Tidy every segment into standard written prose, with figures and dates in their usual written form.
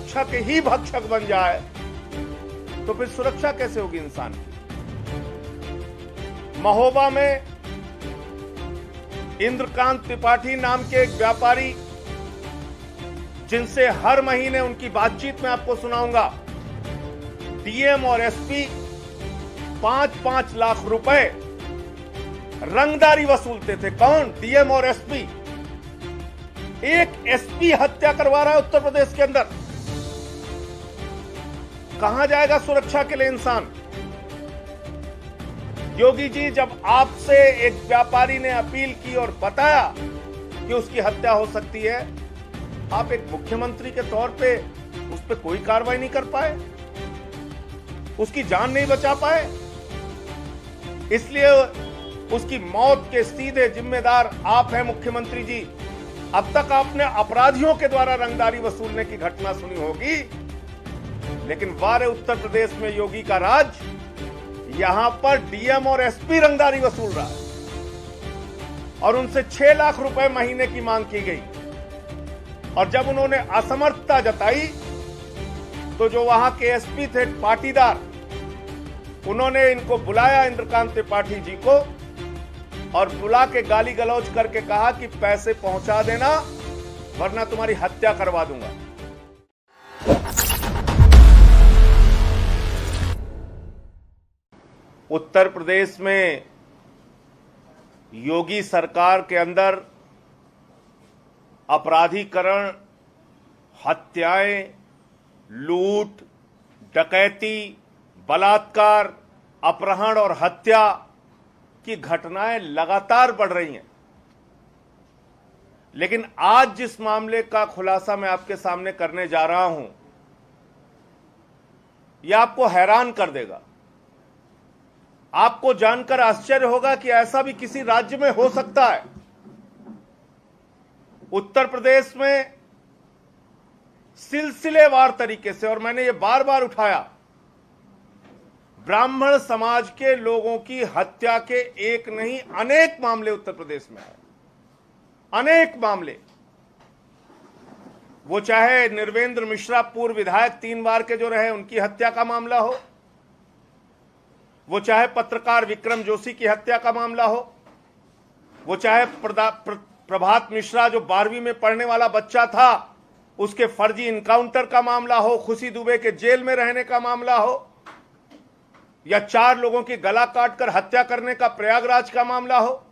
सुरक्षा के ही भक्षक बन जाए तो फिर सुरक्षा कैसे होगी इंसान की। महोबा में इंद्रकांत त्रिपाठी नाम के एक व्यापारी, जिनसे हर महीने उनकी बातचीत में आपको सुनाऊंगा, डीएम और एसपी 5-5 लाख रुपए रंगदारी वसूलते थे। कौन? डीएम और एसपी। एक एसपी हत्या करवा रहा है उत्तर प्रदेश के अंदर। कहां जाएगा सुरक्षा के लिए इंसान? योगी जी, जब आपसे एक व्यापारी ने अपील की और बताया कि उसकी हत्या हो सकती है, आप एक मुख्यमंत्री के तौर पे उस पर कोई कार्रवाई नहीं कर पाए, उसकी जान नहीं बचा पाए। इसलिए उसकी मौत के सीधे जिम्मेदार आप हैं मुख्यमंत्री जी। अब तक आपने अपराधियों के द्वारा रंगदारी वसूलने की घटना सुनी होगी, लेकिन वारे उत्तर प्रदेश में योगी का राज, यहां पर डीएम और एसपी रंगदारी वसूल रहा है और उनसे 6 लाख रुपए महीने की मांग की गई। और जब उन्होंने असमर्थता जताई तो जो वहां के एसपी थे पाटीदार, उन्होंने इनको बुलाया, इंद्रकांत त्रिपाठी जी को, और बुला के गाली गलौज करके कहा कि पैसे पहुंचा देना वरना तुम्हारी हत्या करवा दूंगा। उत्तर प्रदेश में योगी सरकार के अंदर अपराधीकरण, हत्याएं, लूट, डकैती, बलात्कार, अपहरण और हत्या की घटनाएं लगातार बढ़ रही हैं। लेकिन आज जिस मामले का खुलासा मैं आपके सामने करने जा रहा हूं, यह आपको हैरान कर देगा। आपको जानकर आश्चर्य होगा कि ऐसा भी किसी राज्य में हो सकता है। उत्तर प्रदेश में सिलसिलेवार तरीके से, और मैंने ये बार बार उठाया, ब्राह्मण समाज के लोगों की हत्या के एक नहीं अनेक मामले उत्तर प्रदेश में हैं। अनेक मामले, वो चाहे निर्वेंद्र मिश्रा पूर्व विधायक 3 बार के जो रहे उनकी हत्या का मामला हो, वो चाहे पत्रकार विक्रम जोशी की हत्या का मामला हो, वो चाहे प्रभात मिश्रा जो 12वीं में पढ़ने वाला बच्चा था उसके फर्जी इनकाउंटर का मामला हो, खुशी दुबे के जेल में रहने का मामला हो, या 4 लोगों की गला काटकर हत्या करने का प्रयागराज का मामला हो,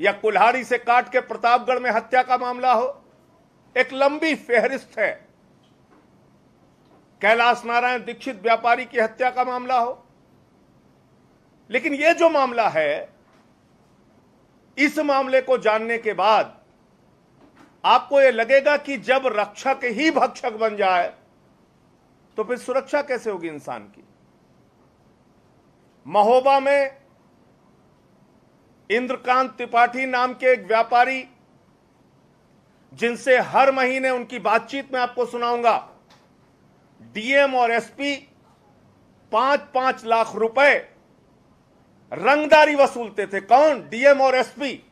या कुल्हाड़ी से काट के प्रतापगढ़ में हत्या का मामला हो। एक लंबी फेहरिस्त है। कैलाश नारायण दीक्षित व्यापारी की हत्या का मामला हो। लेकिन यह जो मामला है, इस मामले को जानने के बाद आपको यह लगेगा कि जब रक्षक ही भक्षक बन जाए तो फिर सुरक्षा कैसे होगी इंसान की। महोबा में इंद्रकांत त्रिपाठी नाम के एक व्यापारी, जिनसे हर महीने उनकी बातचीत में आपको सुनाऊंगा, डीएम और एसपी 5-5 लाख रुपए रंगदारी वसूलते थे। कौन? डीएम और एसपी।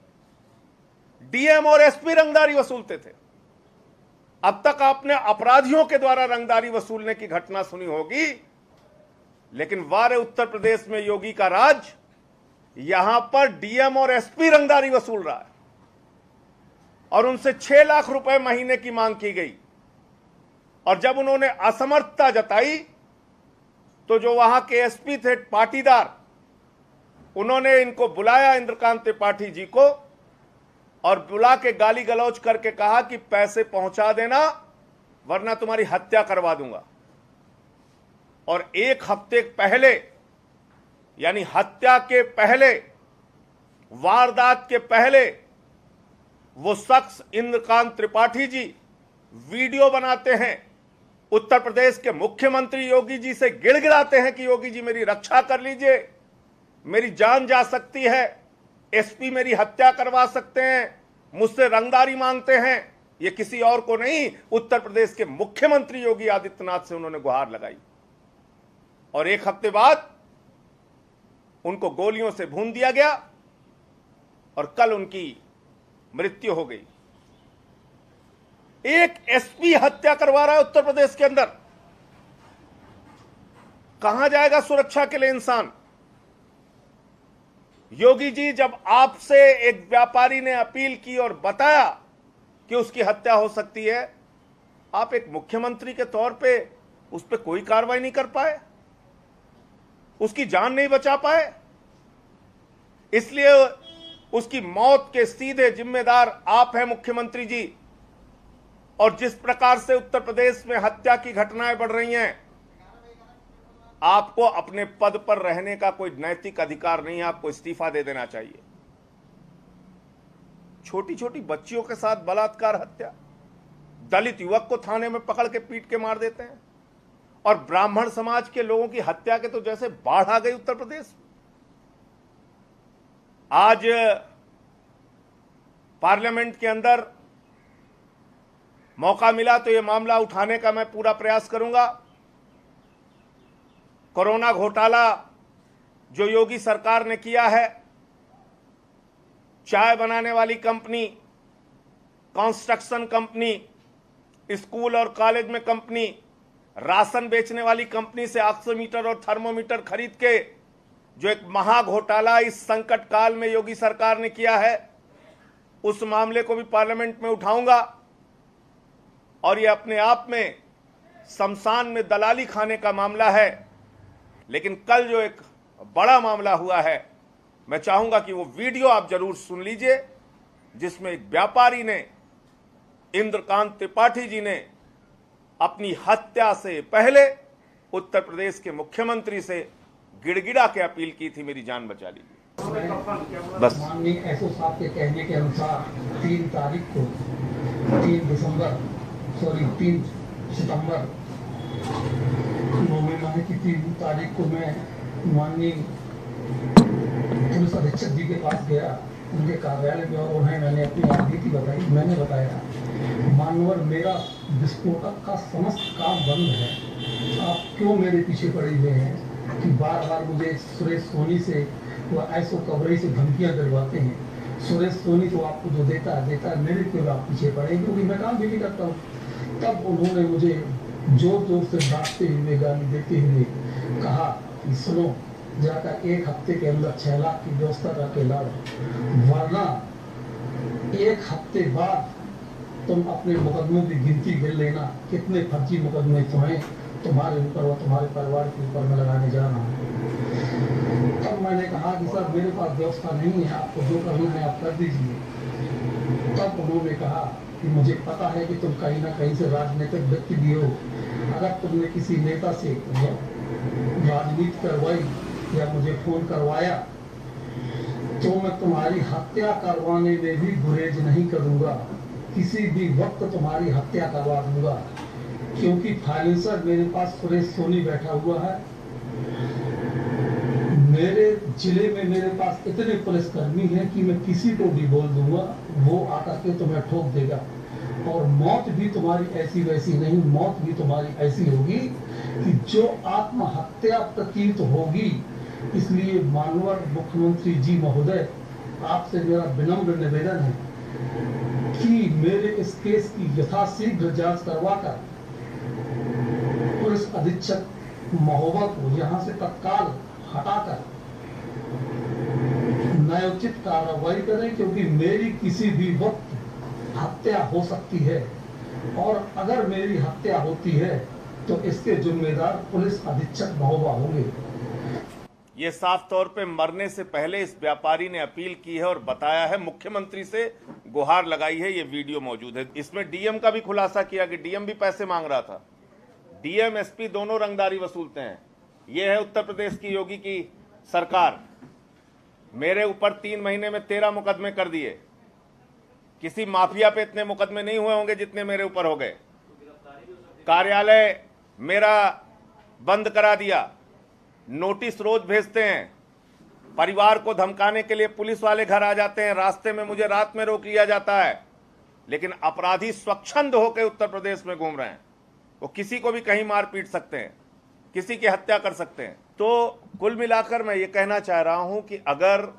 डीएम और एसपी रंगदारी वसूलते थे। अब तक आपने अपराधियों के द्वारा रंगदारी वसूलने की घटना सुनी होगी, लेकिन वारे उत्तर प्रदेश में योगी का राज, यहां पर डीएम और एसपी रंगदारी वसूल रहा है और उनसे 6 लाख रुपए महीने की मांग की गई। और जब उन्होंने असमर्थता जताई तो जो वहां के एसपी थे पाटीदार, उन्होंने इनको बुलाया, इंद्रकांत त्रिपाठी जी को, और बुला के गाली गलौज करके कहा कि पैसे पहुंचा देना वरना तुम्हारी हत्या करवा दूंगा। और 1 हफ्ते पहले, यानी हत्या के पहले, वारदात के पहले, वो शख्स इंद्रकांत त्रिपाठी जी वीडियो बनाते हैं, उत्तर प्रदेश के मुख्यमंत्री योगी जी से गिड़गिड़ाते हैं कि योगी जी मेरी रक्षा कर लीजिए, मेरी जान जा सकती है, एसपी मेरी हत्या करवा सकते हैं, मुझसे रंगदारी मांगते हैं। ये किसी और को नहीं, उत्तर प्रदेश के मुख्यमंत्री योगी आदित्यनाथ से उन्होंने गुहार लगाई। और 1 हफ्ते बाद उनको गोलियों से भून दिया गया और कल उनकी मृत्यु हो गई। एक एसपी हत्या करवा रहा है उत्तर प्रदेश के अंदर। कहां जाएगा सुरक्षा के लिए इंसान? योगी जी, जब आपसे एक व्यापारी ने अपील की और बताया कि उसकी हत्या हो सकती है, आप एक मुख्यमंत्री के तौर पे उस पर कोई कार्रवाई नहीं कर पाए, उसकी जान नहीं बचा पाए। इसलिए उसकी मौत के सीधे जिम्मेदार आप हैं मुख्यमंत्री जी। और जिस प्रकार से उत्तर प्रदेश में हत्या की घटनाएं बढ़ रही हैं, आपको अपने पद पर रहने का कोई नैतिक अधिकार नहीं है, आपको इस्तीफा दे देना चाहिए। छोटी छोटी बच्चियों के साथ बलात्कार हत्या, दलित युवक को थाने में पकड़ के पीट के मार देते हैं, और ब्राह्मण समाज के लोगों की हत्या के तो जैसे बाढ़ आ गई उत्तर प्रदेश। आज पार्लियामेंट के अंदर मौका मिला तो यह मामला उठाने का मैं पूरा प्रयास करूंगा। कोरोना घोटाला जो योगी सरकार ने किया है, चाय बनाने वाली कंपनी, कंस्ट्रक्शन कंपनी, स्कूल और कॉलेज में कंपनी, राशन बेचने वाली कंपनी से ऑक्सीमीटर और थर्मोमीटर खरीद के जो एक महा घोटाला इस संकट काल में योगी सरकार ने किया है, उस मामले को भी पार्लियामेंट में उठाऊंगा। और यह अपने आप में शमशान में दलाली खाने का मामला है, लेकिन कल जो एक बड़ा मामला हुआ है, मैं चाहूंगा कि वो वीडियो आप जरूर सुन लीजिए, जिसमें एक व्यापारी ने, इंद्रकांत त्रिपाठी जी ने अपनी हत्या से पहले उत्तर प्रदेश के मुख्यमंत्री से गिड़गिड़ा के अपील की थी, मेरी जान बचा लीजिए। बस माननीय एसओ साहब के कहने के अनुसार 3 सितंबर उन्होंने माने कि 3 तारीख को मैं माननीय पुलिस अधीक्षक जी के पास गया, उनके कार्यालय में, और उन्हें मैंने अपनी राजनीति बताई। मैंने बताया, मानवर, मेरा विस्फोटक का समस्त काम बंद है, आप क्यों मेरे पीछे पड़े हुए हैं कि बार बार मुझे सुरेश सोनी से वो ऐसो कवरेज से धमकियां दिलवाते हैं। सुरेश सोनी तो आपको जो देता है, मेरे क्यों आप पीछे पड़े, क्योंकि मैं काम भी नहीं करता हूँ। तब उन्होंने मुझे जोर जोर से डांटते हुए, गाली देते हुए कहा कि सुनो, जाकर 1 हफ्ते के अंदर 6 लाख की व्यवस्था करके लाओ, वरना 1 हफ्ते बाद तुम अपने मुकदमों की गिनती गिन लेना, कितने फर्जी मुकदमे तुम्हारे ऊपर और तुम्हारे परिवार के ऊपर मैं लगाने जा रहा हूँ। तब मैंने कहा कि सर, मेरे पास व्यवस्था नहीं है, आपको जो करना है आप कर दीजिए। तब उन्होंने कहा कि मुझे पता है कि तुम कहीं ना कहीं से राजनीतिक व्यक्ति भी हो, अगर तुमने किसी नेता से राजनीति करवाई या मुझे फोन करवाया तो मैं तुम्हारी हत्या करवाने में भी गुरेज नहीं करूंगा, किसी भी वक्त तुम्हारी हत्या करवा दूंगा, क्योंकि फाइनेंसर मेरे पास सुरेश सोनी बैठा हुआ है। मेरे जिले में मेरे पास इतने पुलिसकर्मी हैं कि मैं किसी को भी बोल दूंगा, वो आकर के तुम्हें ठोक देगा, और मौत भी तुम्हारी ऐसी वैसी नहीं, मौत भी तुम्हारी ऐसी होगी कि जो आत्महत्या प्रतीत होगी। इसलिए माननीय मुख्यमंत्री जी महोदय, आपसे मेरा विनम्र निवेदन है कि मेरे इस केस की यथाशीघ्र जांच करवाकर पुलिस अधीक्षक महोदय को यहाँ से तत्काल हटाकर न्यायोचित कार्रवाई करें, क्योंकि मेरी किसी भी वक्त हत्या हो सकती है, और अगर मेरी हत्या होती है तो इसके जिम्मेदार पुलिस अधीक्षक महोदय होंगे। ये साफ तौर पे मरने से पहले इस व्यापारी ने अपील की है और बताया है, मुख्यमंत्री से गुहार लगाई है। ये वीडियो मौजूद है। इसमें डीएम का भी खुलासा किया कि डीएम भी पैसे मांग रहा था। डीएम एसपी दोनों रंगदारी वसूलते हैं। ये है उत्तर प्रदेश की योगी की सरकार। मेरे ऊपर 3 महीने में 13 मुकदमे कर दिए। किसी माफिया पे इतने मुकदमे नहीं हुए होंगे जितने मेरे ऊपर हो गए। कार्यालय मेरा बंद करा दिया, नोटिस रोज भेजते हैं, परिवार को धमकाने के लिए पुलिस वाले घर आ जाते हैं, रास्ते में मुझे रात में रोक लिया जाता है। लेकिन अपराधी स्वच्छंद होकर उत्तर प्रदेश में घूम रहे हैं। वो किसी को भी कहीं मार पीट सकते हैं, किसी की हत्या कर सकते हैं। तो कुल मिलाकर मैं ये कहना चाह रहा हूं कि अगर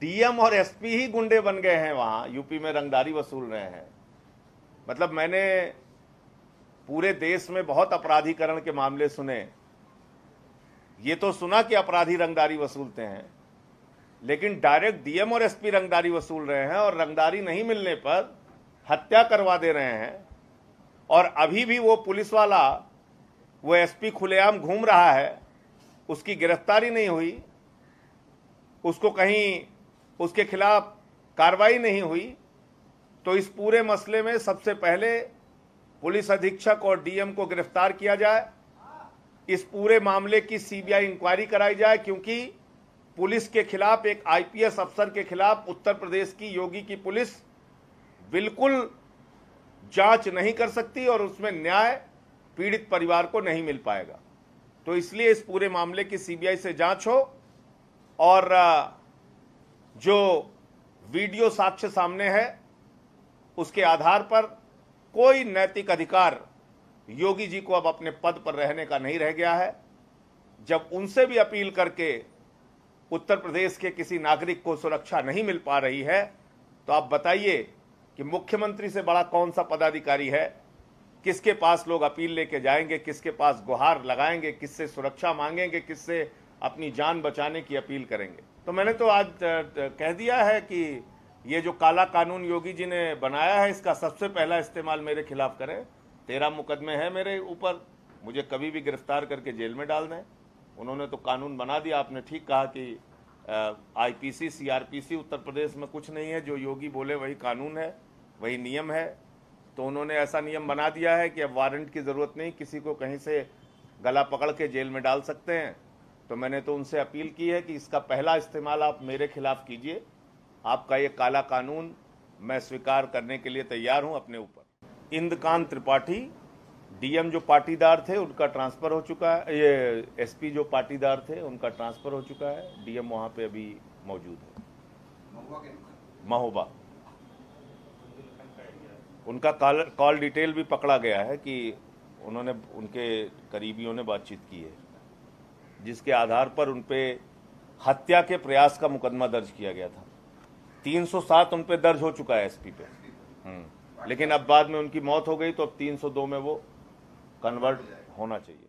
डीएम और एसपी ही गुंडे बन गए हैं, वहां यूपी में रंगदारी वसूल रहे हैं, मतलब मैंने पूरे देश में बहुत अपराधीकरण के मामले सुने। ये तो सुना कि अपराधी रंगदारी वसूलते हैं, लेकिन डायरेक्ट डीएम और एसपी रंगदारी वसूल रहे हैं और रंगदारी नहीं मिलने पर हत्या करवा दे रहे हैं। और अभी भी वो पुलिस वाला, वो एसपी खुलेआम घूम रहा है, उसकी गिरफ्तारी नहीं हुई, उसको कहीं उसके खिलाफ कार्रवाई नहीं हुई। तो इस पूरे मसले में सबसे पहले पुलिस अधीक्षक और डीएम को गिरफ्तार किया जाए, इस पूरे मामले की सीबीआई इंक्वायरी कराई जाए, क्योंकि पुलिस के खिलाफ, एक आईपीएस अफसर के खिलाफ उत्तर प्रदेश की योगी की पुलिस बिल्कुल जांच नहीं कर सकती और उसमें न्याय पीड़ित परिवार को नहीं मिल पाएगा। तो इसलिए इस पूरे मामले की सीबीआई से जांच हो और जो वीडियो साक्ष्य सामने है उसके आधार पर कोई नैतिक अधिकार योगी जी को अब अपने पद पर रहने का नहीं रह गया है। जब उनसे भी अपील करके उत्तर प्रदेश के किसी नागरिक को सुरक्षा नहीं मिल पा रही है, तो आप बताइए कि मुख्यमंत्री से बड़ा कौन सा पदाधिकारी है? किसके पास लोग अपील लेके जाएंगे, किसके पास गुहार लगाएंगे, किससे सुरक्षा मांगेंगे, किससे अपनी जान बचाने की अपील करेंगे? तो मैंने तो आज कह दिया है कि ये जो काला कानून योगी जी ने बनाया है, इसका सबसे पहला इस्तेमाल मेरे खिलाफ करें। 13 मुकदमे हैं मेरे ऊपर, मुझे कभी भी गिरफ्तार करके जेल में डाल दें। उन्होंने तो कानून बना दिया। आपने ठीक कहा कि आईपीसी, सीआरपीसी उत्तर प्रदेश में कुछ नहीं है, जो योगी बोले वही कानून है, वही नियम है। तो उन्होंने ऐसा नियम बना दिया है कि अब वारंट की ज़रूरत नहीं, किसी को कहीं से गला पकड़ के जेल में डाल सकते हैं। तो मैंने तो उनसे अपील की है कि इसका पहला इस्तेमाल आप मेरे खिलाफ कीजिए। आपका ये काला कानून मैं स्वीकार करने के लिए तैयार हूं अपने ऊपर। इंद्रकांत त्रिपाठी, डीएम जो पाटीदार थे उनका ट्रांसफ़र हो चुका है, ये एसपी जो पाटीदार थे उनका ट्रांसफ़र हो चुका है, डीएम वहाँ पे अभी मौजूद है, महोबा। उनका कॉल डिटेल भी पकड़ा गया है कि उन्होंने, उनके करीबियों ने बातचीत की है, जिसके आधार पर उनपे हत्या के प्रयास का मुकदमा दर्ज किया गया था। 307 उन पे दर्ज हो चुका है एसपी पे, लेकिन अब बाद में उनकी मौत हो गई तो अब 302 में वो कन्वर्ट होना चाहिए।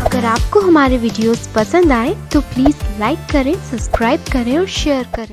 अगर आपको हमारे वीडियोस पसंद आए तो प्लीज लाइक करें, सब्सक्राइब करें और शेयर करें।